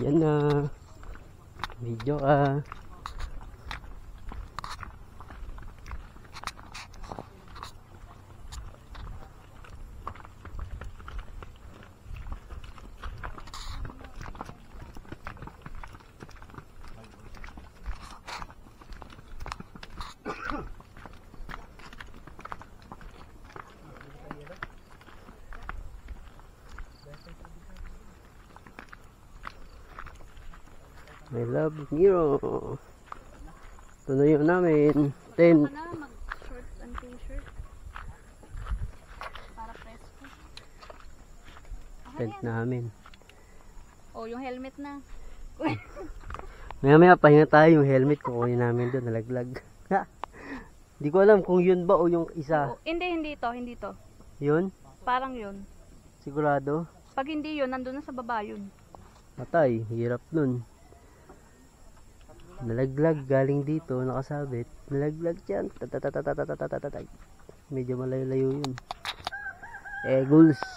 Yan na. Medyo My love Nero. Ito na yun namin. Tent. Mag-short and t-shirt. Para presko. Tent namin. Oh, yung helmet na. Maya maya pahinga tayo, yung helmet kukunin namin doon, nalaglag. Hindi ko alam kung yun ba o yung isa. Oh, hindi to. Yun? Parang yun. Sigurado? Pag hindi yun, nandun na sa baba yun. Matay, hirap nun. Nalaglag galing dito, nakasabit. Nalaglag dyan. Medyo malayo-layo yun. Goals.